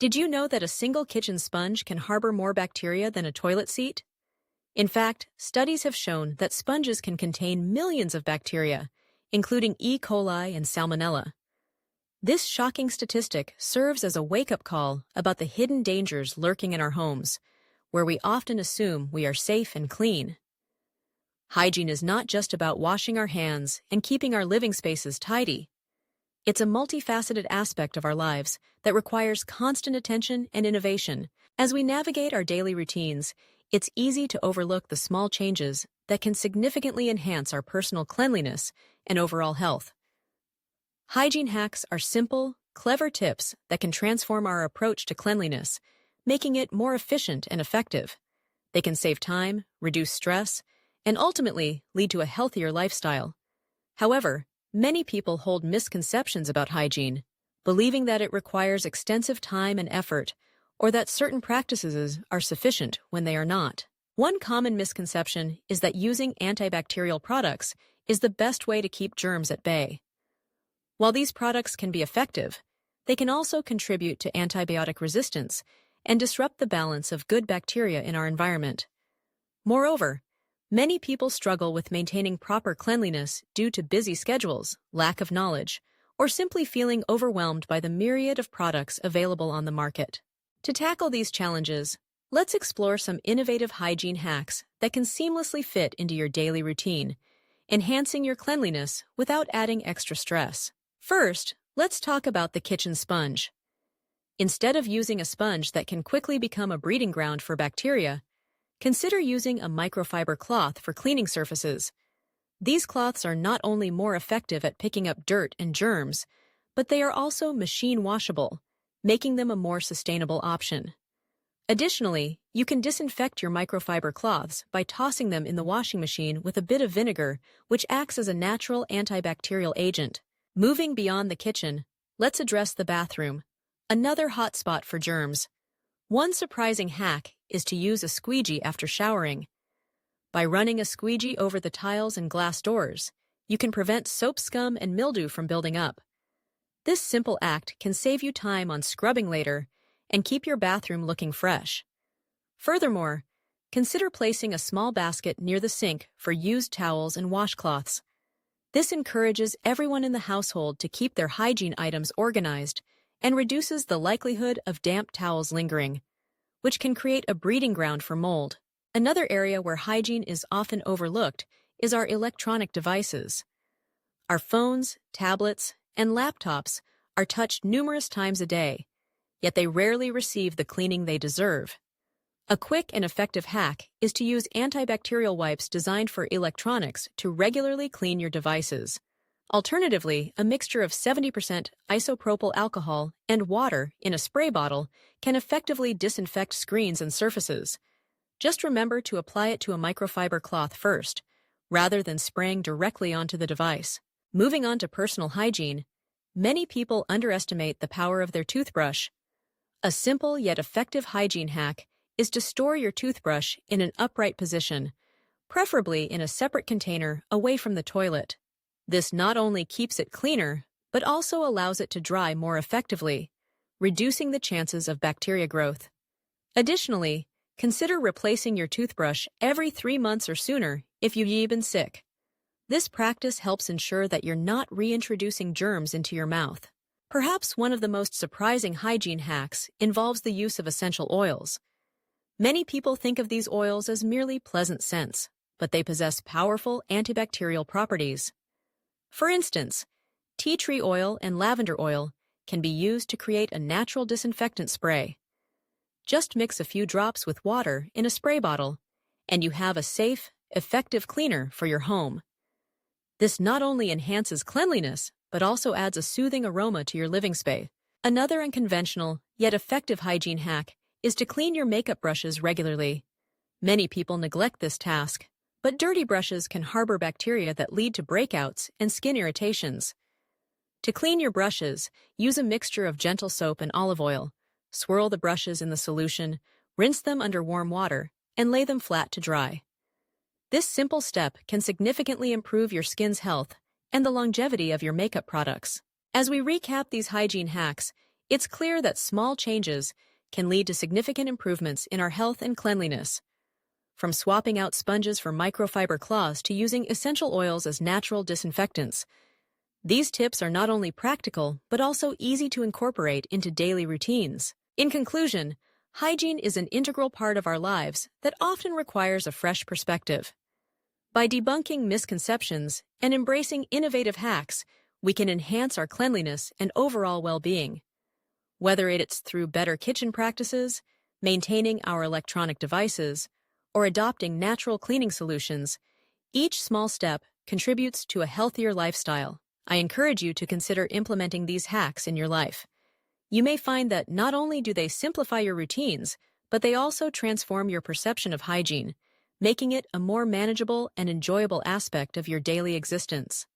Did you know that a single kitchen sponge can harbor more bacteria than a toilet seat? In fact, studies have shown that sponges can contain millions of bacteria, including E. coli and Salmonella. This shocking statistic serves as a wake-up call about the hidden dangers lurking in our homes, where we often assume we are safe and clean. Hygiene is not just about washing our hands and keeping our living spaces tidy. It's a multifaceted aspect of our lives that requires constant attention and innovation. As we navigate our daily routines, it's easy to overlook the small changes that can significantly enhance our personal cleanliness and overall health. Hygiene hacks are simple, clever tips that can transform our approach to cleanliness, making it more efficient and effective. They can save time, reduce stress, and ultimately lead to a healthier lifestyle. However, many people hold misconceptions about hygiene, believing that it requires extensive time and effort, or that certain practices are sufficient when they are not. One common misconception is that using antibacterial products is the best way to keep germs at bay. While these products can be effective, they can also contribute to antibiotic resistance and disrupt the balance of good bacteria in our environment. Moreover, many people struggle with maintaining proper cleanliness due to busy schedules, lack of knowledge, or simply feeling overwhelmed by the myriad of products available on the market. To tackle these challenges, let's explore some innovative hygiene hacks that can seamlessly fit into your daily routine, enhancing your cleanliness without adding extra stress. First, let's talk about the kitchen sponge. Instead of using a sponge that can quickly become a breeding ground for bacteria, consider using a microfiber cloth for cleaning surfaces. These cloths are not only more effective at picking up dirt and germs, but they are also machine washable, making them a more sustainable option. Additionally, you can disinfect your microfiber cloths by tossing them in the washing machine with a bit of vinegar, which acts as a natural antibacterial agent. Moving beyond the kitchen, let's address the bathroom, another hotspot for germs. One surprising hack is to use a squeegee after showering. By running a squeegee over the tiles and glass doors, you can prevent soap scum and mildew from building up. This simple act can save you time on scrubbing later and keep your bathroom looking fresh. Furthermore, consider placing a small basket near the sink for used towels and washcloths. This encourages everyone in the household to keep their hygiene items organized and reduces the likelihood of damp towels lingering, which can create a breeding ground for mold. Another area where hygiene is often overlooked is our electronic devices. Our phones, tablets, and laptops are touched numerous times a day, yet they rarely receive the cleaning they deserve. A quick and effective hack is to use antibacterial wipes designed for electronics to regularly clean your devices. Alternatively, a mixture of 70% isopropyl alcohol and water in a spray bottle can effectively disinfect screens and surfaces. Just remember to apply it to a microfiber cloth first, rather than spraying directly onto the device. Moving on to personal hygiene, many people underestimate the power of their toothbrush. A simple yet effective hygiene hack is to store your toothbrush in an upright position, preferably in a separate container away from the toilet. This not only keeps it cleaner, but also allows it to dry more effectively, reducing the chances of bacteria growth. Additionally, consider replacing your toothbrush every 3 months or sooner if you've been sick. This practice helps ensure that you're not reintroducing germs into your mouth. Perhaps one of the most surprising hygiene hacks involves the use of essential oils. Many people think of these oils as merely pleasant scents, but they possess powerful antibacterial properties. For instance, tea tree oil and lavender oil can be used to create a natural disinfectant spray. Just mix a few drops with water in a spray bottle, and you have a safe, effective cleaner for your home. This not only enhances cleanliness, but also adds a soothing aroma to your living space. Another unconventional, yet effective hygiene hack is to clean your makeup brushes regularly. Many people neglect this task, but dirty brushes can harbor bacteria that lead to breakouts and skin irritations. To clean your brushes, use a mixture of gentle soap and olive oil. Swirl the brushes in the solution, rinse them under warm water, and lay them flat to dry. This simple step can significantly improve your skin's health and the longevity of your makeup products. As we recap these hygiene hacks, It's clear that small changes can lead to significant improvements in our health and cleanliness. From swapping out sponges for microfiber cloths to using essential oils as natural disinfectants, these tips are not only practical, but also easy to incorporate into daily routines. In conclusion, hygiene is an integral part of our lives that often requires a fresh perspective. By debunking misconceptions and embracing innovative hacks, we can enhance our cleanliness and overall well-being. Whether it's through better kitchen practices, maintaining our electronic devices, or adopting natural cleaning solutions, each small step contributes to a healthier lifestyle. I encourage you to consider implementing these hacks in your life. You may find that not only do they simplify your routines, but they also transform your perception of hygiene, making it a more manageable and enjoyable aspect of your daily existence.